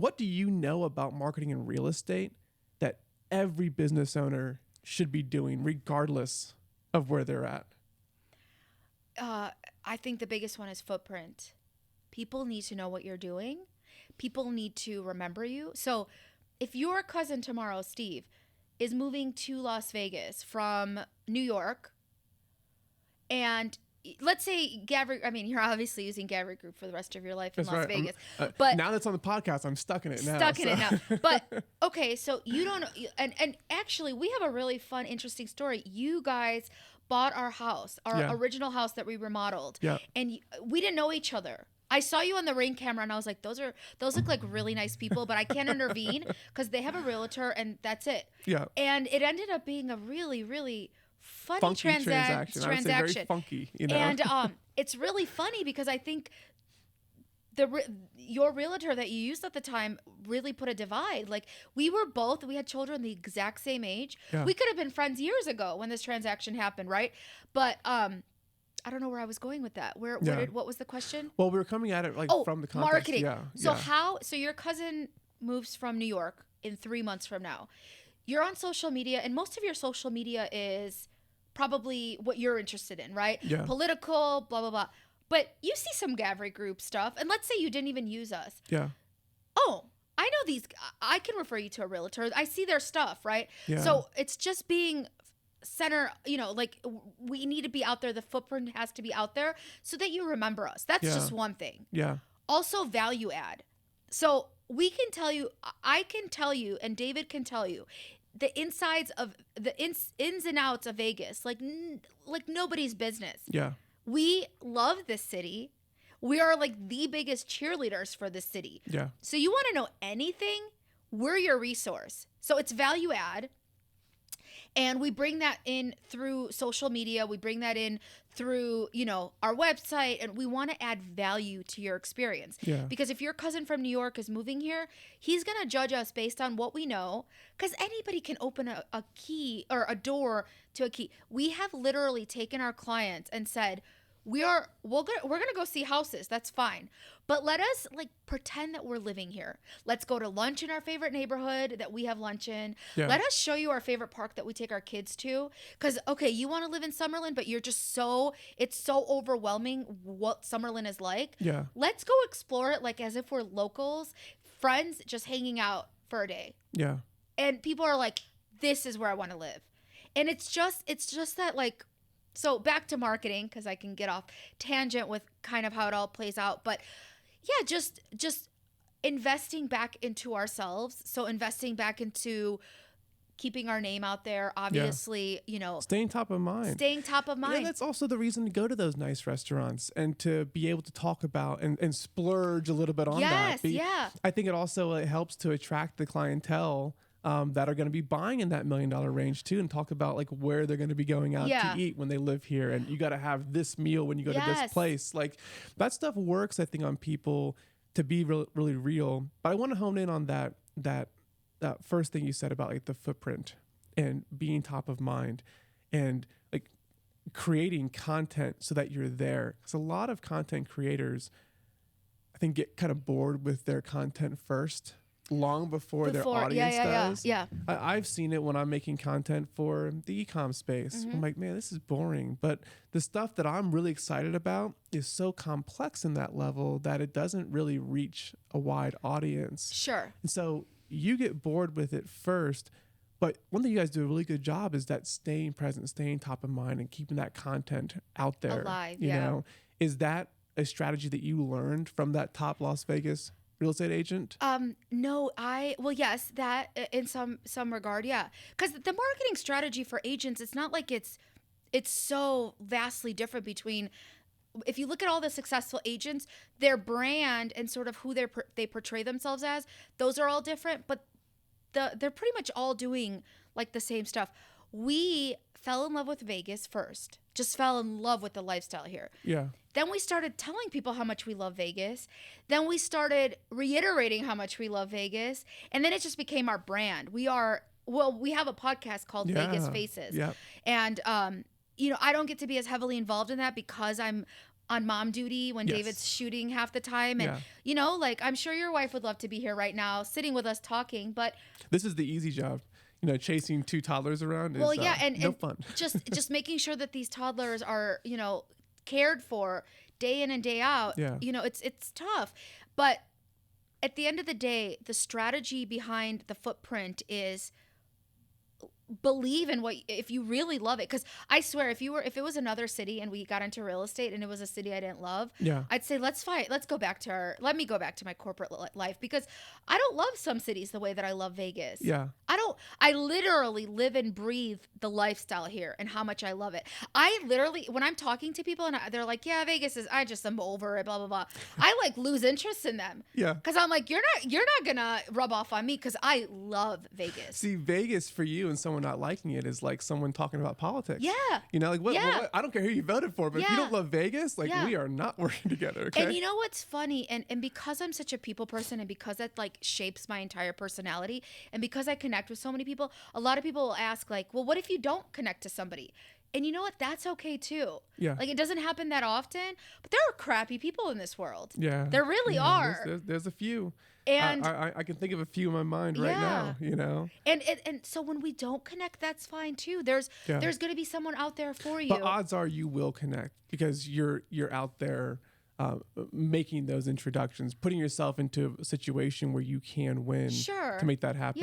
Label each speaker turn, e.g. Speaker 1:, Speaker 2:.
Speaker 1: What do you know about marketing in real estate that every business owner should be doing regardless of where they're at?
Speaker 2: I think the biggest one is footprint. People need to know what you're doing. People need to remember you. So if your cousin tomorrow, Steve, is moving to Las Vegas from New York, and let's say Gavri, I mean, you're obviously using Gavri Group for the rest of your life in Las Vegas.
Speaker 1: But now that's on the podcast, I'm stuck in it now.
Speaker 2: But okay, so you don't, and actually we have a really fun, interesting story. You guys bought our house, our original house that we remodeled.
Speaker 1: Yeah.
Speaker 2: And we didn't know each other. I saw you on the Ring camera and I was like, those look like really nice people, but I can't intervene because they have a realtor and that's it.
Speaker 1: Yeah.
Speaker 2: And it ended up being a really, really funny
Speaker 1: funky transaction.
Speaker 2: transaction.
Speaker 1: I would say very funky, you know.
Speaker 2: And it's really funny because I think your realtor that you used at the time really put a divide. Like we had children the exact same age.
Speaker 1: Yeah.
Speaker 2: We could have been friends years ago when this transaction happened, right? But I don't know where I was going with that. What was the question?
Speaker 1: Well, we were coming at it from the context.
Speaker 2: Marketing.
Speaker 1: Yeah.
Speaker 2: So your cousin moves from New York in 3 months from now. You're on social media, and most of your social media is probably what you're interested in, right?
Speaker 1: Yeah.
Speaker 2: Political, blah, blah, blah. But you see some Gavri Group stuff, and let's say you didn't even use us.
Speaker 1: Yeah.
Speaker 2: Oh, I know these. I can refer you to a realtor. I see their stuff, right?
Speaker 1: Yeah.
Speaker 2: So it's just being center, like we need to be out there. The footprint has to be out there so that you remember us. That's just one thing.
Speaker 1: Yeah.
Speaker 2: Also value add. So we can tell you, I can tell you, and David can tell you the insides of the ins and outs of Vegas, like nobody's business.
Speaker 1: Yeah.
Speaker 2: We love this city. We are like the biggest cheerleaders for this city.
Speaker 1: Yeah.
Speaker 2: So you want to know anything? We're your resource. So it's value add. And we bring that in through social media. We bring that in through, our website. And we want to add value to your experience.
Speaker 1: Yeah.
Speaker 2: Because if your cousin from New York is moving here, he's going to judge us based on what we know. Because anybody can open a key or a door to a key. We have literally taken our clients and said, we're gonna go see houses. That's fine. But let us pretend that we're living here. Let's go to lunch in our favorite neighborhood that we have lunch in.
Speaker 1: Yeah.
Speaker 2: Let us show you our favorite park that we take our kids to. Because, okay, you want to live in Summerlin, but you're just it's so overwhelming what Summerlin is like.
Speaker 1: Yeah.
Speaker 2: Let's go explore it like as if we're locals, friends just hanging out for a day.
Speaker 1: Yeah.
Speaker 2: And people are like, this is where I want to live. And it's just that so back to marketing, because I can get off tangent with kind of how it all plays out. But yeah, just investing back into ourselves. So investing back into keeping our name out there, obviously,
Speaker 1: Staying top of mind.
Speaker 2: Yeah,
Speaker 1: that's also the reason to go to those nice restaurants and to be able to talk about and splurge a little bit on that.
Speaker 2: Yeah.
Speaker 1: I think it also helps to attract the clientele that are going to be buying in that $1 million range too, and talk about where they're going to be going out to eat when they live here, and you got to have this meal when you go to this place. That stuff works, I think, on people to be really real. But I want to hone in on that first thing you said about the footprint and being top of mind and creating content so that you're there. Because a lot of content creators, I think, get kind of bored with their content first, long before their audience does.
Speaker 2: Yeah.
Speaker 1: I've seen it when I'm making content for the e-com space.
Speaker 2: Mm-hmm.
Speaker 1: I'm like, man, this is boring. But the stuff that I'm really excited about is so complex in that level that it doesn't really reach a wide audience.
Speaker 2: Sure.
Speaker 1: And so you get bored with it first. But one thing you guys do a really good job is that staying present, staying top of mind, and keeping that content out there.
Speaker 2: Alive,
Speaker 1: you know? Is that a strategy that you learned from that top Las Vegas real estate agent?
Speaker 2: No, yes, that in some regard, yeah. Because the marketing strategy for agents, it's not like it's so vastly different between, if you look at all the successful agents, their brand and sort of who they portray themselves as, those are all different, but they're pretty much all doing the same stuff. We fell in love with Vegas first, just fell in love with the lifestyle here.
Speaker 1: Yeah.
Speaker 2: Then we started telling people how much we love Vegas. Then we started reiterating how much we love Vegas. And then it just became our brand. We have a podcast called Vegas Faces.
Speaker 1: Yep.
Speaker 2: And, I don't get to be as heavily involved in that because I'm on mom duty when David's shooting half the time. And, you know, like, I'm sure your wife would love to be here right now, sitting with us talking, but
Speaker 1: this is the easy job. You know, chasing 2 toddlers around is no fun.
Speaker 2: just making sure that these toddlers are, you know, cared for day in and day out.
Speaker 1: Yeah.
Speaker 2: You know, it's tough. But at the end of the day, the strategy behind the footprint is believe in what, if you really love it. Because I swear, if it was another city and we got into real estate and it was a city I didn't love, I'd say let me go back to my corporate life, because I don't love some cities the way that I love Vegas. I literally live and breathe the lifestyle here and how much I love it. I literally, when I'm talking to people and they're like, yeah, Vegas is, I'm over it, blah blah blah, I like lose interest in them, because I'm like, you're not gonna rub off on me, because I love Vegas.
Speaker 1: See, Vegas for you and someone not liking it is like someone talking about politics.
Speaker 2: You
Speaker 1: know, like what I don't care who you voted for, but if you don't love Vegas, like we are not working together. Okay.
Speaker 2: And you know what's funny, and because I'm such a people person, and because that like shapes my entire personality, and because I connect with so many people, a lot of people will ask like, well, what if you don't connect to somebody? And you know what? That's okay too. Like, it doesn't happen that often, but there are crappy people in this world. There really are.
Speaker 1: There's a few.
Speaker 2: And
Speaker 1: I can think of a few in my mind right now, you know.
Speaker 2: And so when we don't connect, that's fine too. There's going to be someone out there for you.
Speaker 1: But odds are you will connect, because you're out there making those introductions, putting yourself into a situation where you can win to make that happen.